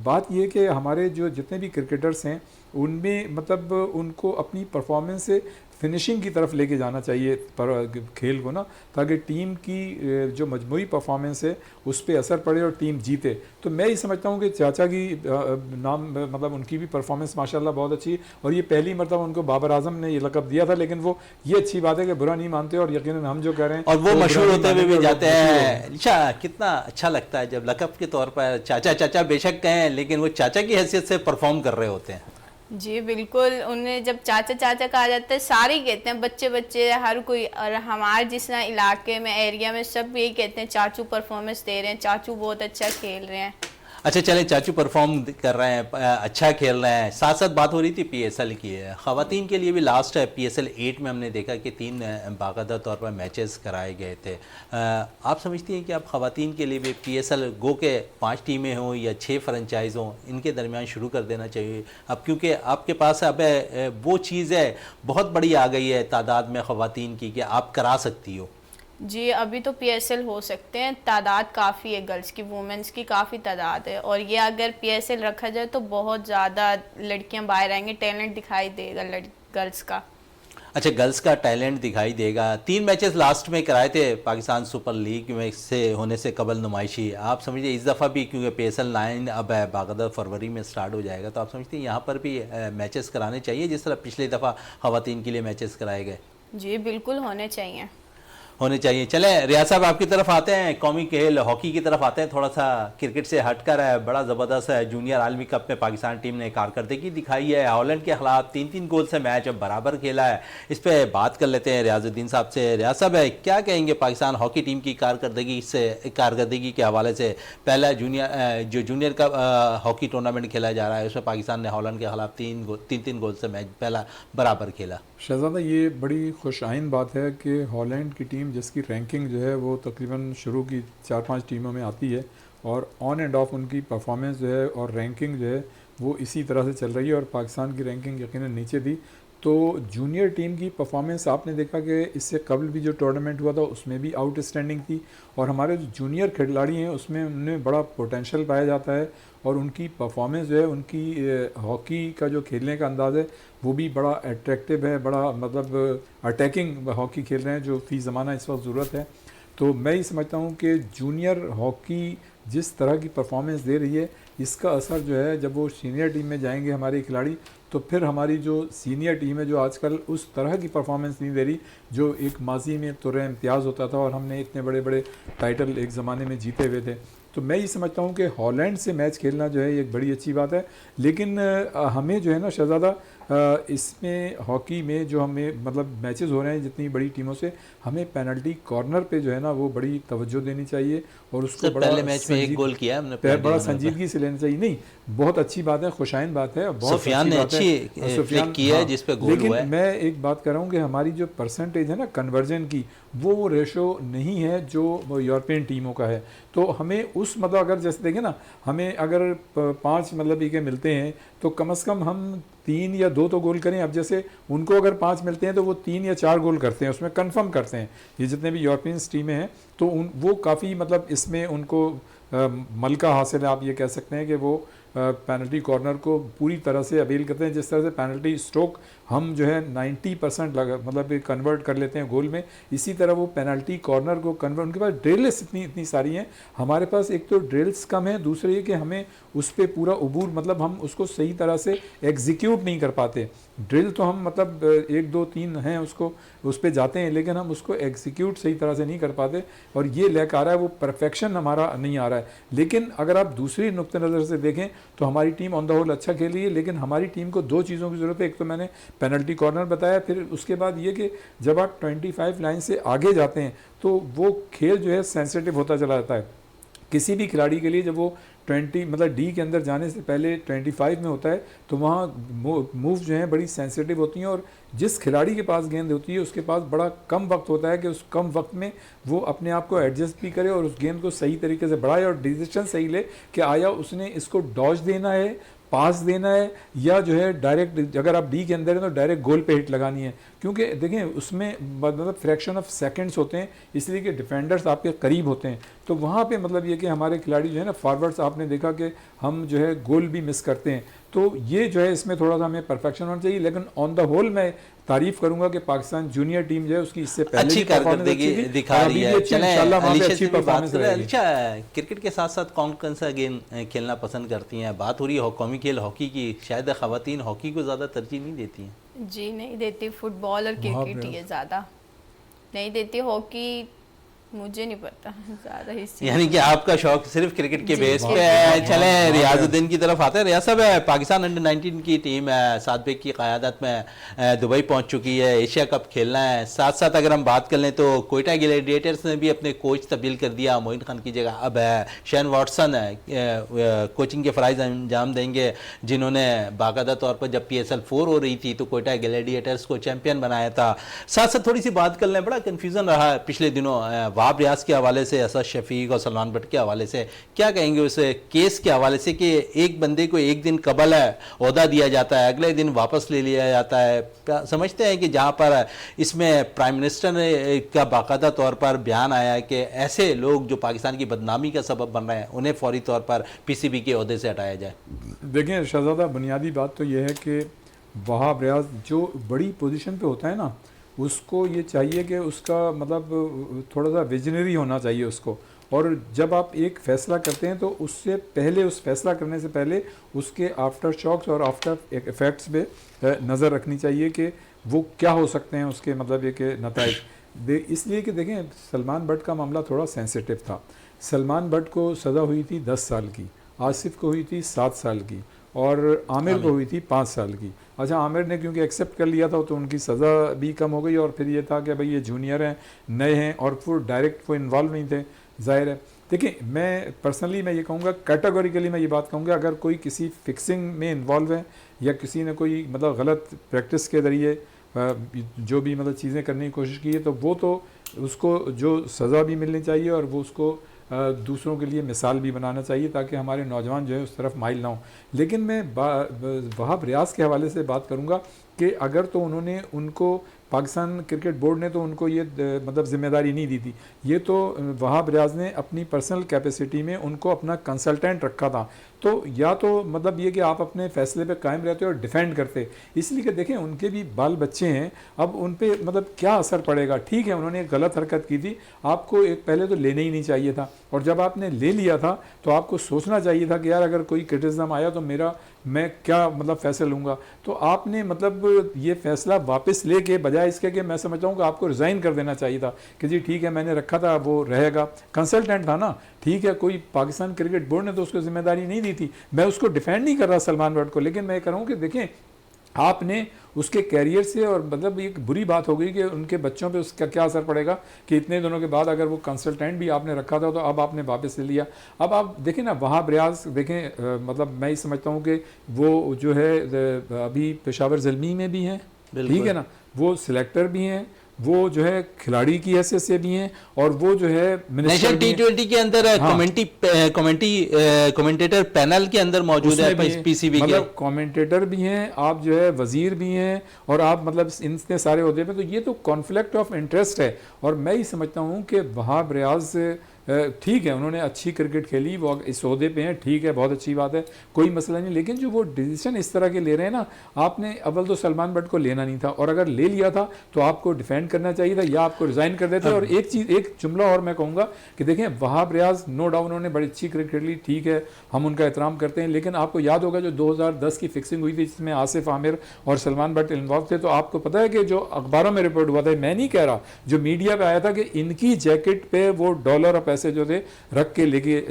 बात ये कि हमारे जो जितने भी क्रिकेटर्स हैं उनमें मतलब उनको अपनी परफॉर्मेंस से फिनिशिंग की तरफ लेके जाना चाहिए पर खेल को ना, ताकि टीम की जो मजमूई परफॉर्मेंस है उस पर असर पड़े और टीम जीते। तो मैं ये समझता हूँ कि चाचा की नाम मतलब उनकी भी परफॉर्मेंस माशाल्लाह बहुत अच्छी है, और ये पहली मरतबा उनको बाबर आजम ने ये लक़ब दिया था। लेकिन वो ये अच्छी बात है कि बुरा नहीं मानते, और यकीनन हम जो कह रहे हैं और वो मशहूर होते हुए भी जाते हैं। अच्छा, कितना अच्छा लगता है जब लक़ब के तौर पर चाचा चाचा बेशक कहें, लेकिन वो चाचा की हैसियत से परफॉर्म कर रहे होते हैं। जी बिल्कुल, उन्हें जब चाचा चाचा कहा जाता है, सारे ही कहते हैं, बच्चे बच्चे हर कोई। और हमारे जिस ना इलाके में, एरिया में सब यही कहते हैं चाचू परफॉर्मेंस दे रहे हैं, चाचू बहुत अच्छा खेल रहे हैं। अच्छा, चलें, चाचू परफॉर्म कर रहे हैं, अच्छा खेल रहे हैं। साथ साथ बात हो रही थी PSL की। ख़वातीन के लिए भी लास्ट PSL 8 में हमने देखा कि 3 बाकायदा तौर पर मैचेस कराए गए थे। आप समझती हैं कि अब ख़वातीन के लिए भी PSL गो के 5 टीमें हों या 6 फ्रेंचाइज हों, इनके दरमियान शुरू कर देना चाहिए अब, क्योंकि आपके पास अब वो चीज़ है बहुत बड़ी आ गई है तादाद में ख़वातीन की कि आप करा सकती हो। जी, अभी तो PSL हो सकते हैं, तादाद काफ़ी है, गर्ल्स की, वुमेंस की काफ़ी तादाद है। और ये अगर PSL रखा जाए तो बहुत ज़्यादा लड़कियां बाहर आएंगी, टैलेंट दिखाई देगा गर्ल्स का। अच्छा, गर्ल्स का टैलेंट दिखाई देगा। 3 मैचेस लास्ट में कराए थे पाकिस्तान सुपर लीग में से होने से कबल नुमाइशी। आप समझिए इस दफ़ा भी, क्योंकि PSL 9 अब बाकायदा फरवरी में स्टार्ट हो जाएगा, तो आप समझते हैं यहाँ पर भी मैचेस कराने चाहिए जिस तरह पिछली दफ़ा ख़वातीन के लिए मैचेस कराए गए? जी बिल्कुल, होने चाहिए। चले रियाज साहब, आपकी तरफ आते हैं, कौमी खेल हॉकी की तरफ आते हैं। थोड़ा सा क्रिकेट से हटकर है, बड़ा ज़बरदस्त है जूनियर आलमी कप में पाकिस्तान टीम ने कारकर्दगी दिखाई है। हॉलैंड के खिलाफ 3-3 गोल से मैच अब बराबर खेला है। इस पर बात कर लेते हैं रियाजुद्दीन साहब से। रियाज साहब, क्या कहेंगे पाकिस्तान हॉकी टीम की कारकर्दगी के हवाले से? पहला जूनियर का हॉकी टूर्नामेंट खेला जा रहा है, उसमें पाकिस्तान ने हॉलैंड के खिलाफ 3-3 गोल से मैच पहला बराबर खेला। शहजादा, ये बड़ी खुशाइन बात है कि हॉलैंड की टीम जिसकी रैंकिंग जो है वो तकरीबन शुरू की 4-5 टीमों में आती है, और ऑन एंड ऑफ उनकी परफॉर्मेंस जो है और रैंकिंग जो है वो इसी तरह से चल रही है, और पाकिस्तान की रैंकिंग यकीनन नीचे थी। तो जूनियर टीम की परफॉर्मेंस आपने देखा कि इससे कबल भी जो टूर्नामेंट हुआ था उसमें भी आउटस्टैंडिंग थी, और हमारे जो जूनियर खिलाड़ी हैं उसमें उनमें बड़ा पोटेंशियल पाया जाता है, और उनकी परफॉर्मेंस जो है, उनकी हॉकी का जो खेलने का अंदाज़ है वो भी बड़ा अट्रैक्टिव है, बड़ा मतलब अटैकिंग हॉकी खेल रहे हैं जो फ़ी ज़माना इस वक्त ज़रूरत है। तो मैं ये समझता हूँ कि जूनियर हॉकी जिस तरह की परफॉर्मेंस दे रही है, इसका असर जो है जब वो सीनियर टीम में जाएंगे हमारे खिलाड़ी, तो फिर हमारी जो सीनियर टीम है जो आजकल उस तरह की परफॉर्मेंस नहीं दे रही जो एक माजी में तुर्रे इम्तियाज़ होता था, और हमने इतने बड़े बड़े टाइटल एक ज़माने में जीते हुए थे। तो मैं ये समझता हूँ कि हॉलैंड से मैच खेलना जो है एक बड़ी अच्छी बात है। लेकिन हमें जो है ना शहजादा, इसमें हॉकी में जो हमें मतलब मैचेस हो रहे हैं जितनी बड़ी टीमों से, हमें पेनल्टी कॉर्नर पे जो है ना वो बड़ी तवज्जो देनी चाहिए, और उसको बड़ा पहले मैच में 1 गोल किया हमने, बड़ा संजीदगी से लेना चाहिए। नहीं, बहुत अच्छी बात है, खुशाइन बात है, बहुत सुफियान ने अच्छी फ्लिक की है जिस पे गोल हुआ है। लेकिन मैं एक बात कर रहा हूँ कि हमारी जो परसेंटेज है ना कन्वर्जन की, वो रेशो नहीं है जो यूरोपियन टीमों का है। तो हमें उस मतलब अगर जैसे देखें ना, हमें अगर 5 मतलब ये मिलते हैं तो कम से कम हम 3 या 2 तो गोल करें। अब जैसे उनको अगर 5 मिलते हैं तो वो 3 या 4 गोल करते हैं, उसमें कंफर्म करते हैं। ये जितने भी यूरोपियंस टीमें हैं तो वो काफ़ी मतलब इसमें उनको मलका हासिल है, आप ये कह सकते हैं कि वो पेनल्टी कॉर्नर को पूरी तरह से अवेल करते हैं। जिस तरह से पेनल्टी स्ट्रोक हम जो है 90% मतलब कन्वर्ट कर लेते हैं गोल में, इसी तरह वो पेनल्टी कॉर्नर को कन्वर्ट, उनके पास ड्रिल्स इतनी सारी हैं, हमारे पास एक तो ड्रिल्स कम है, दूसरे ये कि हमें उस पर पूरा उबूर मतलब हम उसको सही तरह से एग्जीक्यूट नहीं कर पाते। ड्रिल तो हम मतलब 1 2 3 हैं उसको उस पर जाते हैं, लेकिन हम उसको एग्जीक्यूट सही तरह से नहीं कर पाते और ये लैक आ रहा है, वो परफेक्शन हमारा नहीं आ रहा है। लेकिन अगर आप दूसरी नुक्ते नज़र से देखें तो हमारी टीम ऑन द होल अच्छा खेल रही है, लेकिन हमारी टीम को 2 चीज़ों की ज़रूरत है। एक तो मैंने पेनल्टी कॉर्नर बताया, फिर उसके बाद ये कि जब आप 25 लाइन से आगे जाते हैं तो वो खेल जो है सेंसिटिव होता चला जाता है। किसी भी खिलाड़ी के लिए जब वो 20 मतलब डी के अंदर जाने से पहले 25 में होता है तो वहाँ मूव जो हैं बड़ी सेंसिटिव होती हैं, और जिस खिलाड़ी के पास गेंद होती है उसके पास बड़ा कम वक्त होता है कि उस कम वक्त में वो अपने आप को एडजस्ट भी करे और उस गेंद को सही तरीके से बढ़ाए और डिसीजन सही ले कि आया उसने इसको डॉज देना है, पास देना है, या जो है डायरेक्ट अगर आप डी के अंदर हैं तो डायरेक्ट गोल पे हिट लगानी है। क्योंकि देखें उसमें मतलब फ्रैक्शन ऑफ सेकंड्स होते हैं, इसलिए कि डिफेंडर्स आपके करीब होते हैं, तो वहाँ पे मतलब ये कि हमारे खिलाड़ी जो है ना फॉरवर्ड्स, आपने देखा कि हम जो है गोल भी मिस करते हैं। तो ये जो है इसमें थोड़ा सा हमें परफेक्शन होना चाहिए, लेकिन ऑन द होल मैं तारीफ करूंगा कि पाकिस्तान जूनियर टीम जो है उसकी इससे पहले अच्छी कारकर्दगी दिखा रही है। अच्छी परफॉर्मेंस रहेगी। अच्छा, क्रिकेट के साथ साथ कौन सा गेम खेलना पसंद करती हैं? बात हो रही है कौमी खेल हॉकी की, शायद ख़वातीन हॉकी को ज़्यादा तरजीह नहीं देती हैं। जी नहीं देती, फुटबॉल और क्रिकेट ये ज़्यादा नहीं देती, हॉकी मुझे नहीं पता ज़्यादा हिस्से। यानी कि आपका शौक सिर्फ क्रिकेट के बेस पे है। चले रियाजुद्दीन की तरफ आते हैं। रियाज साहब, पाकिस्तान अंडर 19 की टीम है साद बेग की क़यादत में दुबई पहुंच चुकी है, एशिया कप खेलना है। साथ साथ अगर हम बात कर लें तो कोयटा ग्लैडिएटर्स ने भी अपने कोच तब्दील कर दिया, मोइन खान की जगह अब शेन वॉटसन कोचिंग के फ़राइज़ अंजाम देंगे, जिन्होंने बाकायदा तौर पर जब PSL 4 हो रही थी तो कोयटा ग्लैडिएटर्स को चैम्पियन बनाया था। साथ साथ थोड़ी सी बात कर लें, बड़ा कन्फ्यूज़न रहा है पिछले दिनों वहाब रियाज के हवाले से, असद शफीक और सलमान भट्ट के हवाले से। क्या कहेंगे उस केस के हवाले से कि एक बंदे को एक दिन कबल ओहदा दिया जाता है, अगले दिन वापस ले लिया जाता है। समझते हैं कि जहाँ पर इसमें प्राइम मिनिस्टर ने का बाकायदा तौर पर बयान आया है कि ऐसे लोग जो पाकिस्तान की बदनामी का सबब बन रहे हैं उन्हें फौरी तौर पर PCB के ओहदे से हटाया जाए। देखें शहजादा, बुनियादी बात तो यह है कि वहाब रियाज जो बड़ी पोजीशन पे होता है ना, उसको ये चाहिए कि उसका मतलब थोड़ा सा विजनरी होना चाहिए उसको, और जब आप एक फ़ैसला करते हैं तो उससे पहले, उस फैसला करने से पहले उसके आफ्टर शॉक्स और आफ्टर इफ़ेक्ट्स पे नज़र रखनी चाहिए कि वो क्या हो सकते हैं उसके मतलब ये कि नताइज। इसलिए कि देखें सलमान भट्ट का मामला थोड़ा सेंसिटिव था। सलमान भट्ट को सज़ा हुई थी 10 साल की, आसिफ को हुई थी 7 साल की, और आमिर को हुई थी 5 साल की। अच्छा, आमिर ने क्योंकि एक्सेप्ट कर लिया था तो उनकी सज़ा भी कम हो गई, और फिर ये था कि भाई ये जूनियर हैं, नए हैं, और फिर डायरेक्ट वो इन्वॉल्व नहीं थे, जाहिर है। देखिए मैं पर्सनली मैं ये कहूँगा, कैटेगोरिकली मैं ये बात कहूँगा, अगर कोई किसी फिक्सिंग में इन्वॉल्व है या किसी ने कोई मतलब गलत प्रैक्टिस के ज़रिए जो भी मतलब चीज़ें करने की कोशिश की है, तो वो तो उसको जो सज़ा भी मिलनी चाहिए और वो उसको दूसरों के लिए मिसाल भी बनाना चाहिए, ताकि हमारे नौजवान जो है उस तरफ माइल ना हो। लेकिन मैं वहाब रियाज के हवाले से बात करूँगा कि अगर तो उन्होंने उनको पाकिस्तान क्रिकेट बोर्ड ने तो उनको ये मतलब ज़िम्मेदारी नहीं दी थी, ये तो वहाब रियाज ने अपनी पर्सनल कैपेसिटी में उनको अपना कंसल्टेंट रखा था। तो या तो मतलब ये कि आप अपने फ़ैसले पे कायम रहते और डिफेंड करते, इसलिए कि देखें उनके भी बाल बच्चे हैं, अब उन पे मतलब क्या असर पड़ेगा। ठीक है उन्होंने एक गलत हरकत की थी, आपको एक पहले तो लेना ही नहीं चाहिए था, और जब आपने ले लिया था तो आपको सोचना चाहिए था कि यार अगर कोई क्रिटिसिज्म आया तो मैं क्या मतलब फ़ैसला लूँगा। तो आपने मतलब ये फ़ैसला वापस लेके बजाय इसके कि मैं समझता हूँ कि आपको रिज़ाइन कर देना चाहिए था कि जी ठीक है मैंने रखा था वो रहेगा, कंसल्टेंट था ना, ठीक है, कोई पाकिस्तान क्रिकेट बोर्ड ने तो उसको जिम्मेदारी नहीं दी थी। मैं उसको डिफेंड नहीं कर रहा सलमान भट्ट को, लेकिन मैं कह रहा हूँ कि देखें आपने उसके कैरियर से, और मतलब एक बुरी बात हो गई कि उनके बच्चों पे उसका क्या असर पड़ेगा कि इतने दिनों के बाद अगर वो कंसल्टेंट भी आपने रखा था तो अब आपने वापस ले लिया। अब आप देखें ना वहाब रियाज देखें मतलब मैं ही समझता हूँ कि वो जो है अभी पेशावर ज़ल्मी में भी हैं, ठीक है ना, वो सिलेक्टर भी हैं, वो जो है खिलाड़ी की हैसियत से भी हैं और वो जो है मिनिस्टर नेशनल भी हैं। T20 के अंदर हाँ। कमेंटेटर पैनल के अंदर मौजूद उसमें भी है हैं, पीसीबी के। मतलब कमेंटेटर भी हैं, आप जो है वजीर भी हैं और आप मतलब इतने सारे ओहदे पे, तो ये तो कॉन्फ्लिक्ट ऑफ इंटरेस्ट है। और मैं ही समझता हूँ कि वहाब रियाज ठीक है, उन्होंने अच्छी क्रिकेट खेली, वो इस ओहदे पे हैं, ठीक है, बहुत अच्छी बात है, कोई मसला नहीं। लेकिन जो वो डिसीजन इस तरह के ले रहे हैं ना, आपने अव्वल तो सलमान बट को लेना नहीं था, और अगर ले लिया था तो आपको डिफेंड करना चाहिए था या आपको रिजाइन कर देते। और एक चीज़, एक जुमला और मैं कहूँगा कि देखें, वहाब रियाज नो डाउट उन्होंने बड़ी अच्छी क्रिकेट खेली, ठीक है, हम उनका एहतराम करते हैं। लेकिन आपको याद होगा जो 2010 की फिक्सिंग हुई थी जिसमें आसिफ आमिर और सलमान बट इन्वॉल्व थे, तो आपको पता है कि जो अखबारों में रिपोर्ट हुआ था, मैं नहीं कह रहा, जो मीडिया पे आया था कि इनकी जैकेट पे वो डॉलर और पैसे जो थे रख के लेके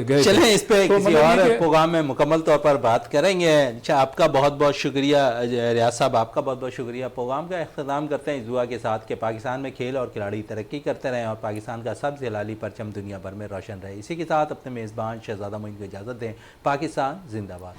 गए। चलें इस पे तो किसी मतलब और ये कि- प्रोग्राम में मुकम्मल तौर पर बात करेंगे। अच्छा, आपका बहुत बहुत शुक्रिया रियाज साहब, आपका बहुत बहुत शुक्रिया। प्रोग्राम का इख्तिताम करते हैं इस दुआ के साथ कि पाकिस्तान में खेल और खिलाड़ी तरक्की करते रहें और पाकिस्तान का सबसे हिलाली परचम दुनिया भर में रोशन रहे। इसी के साथ अपने मेज़बान शहजादा मोइन को इजाज़त दें। पाकिस्तान जिंदाबाद।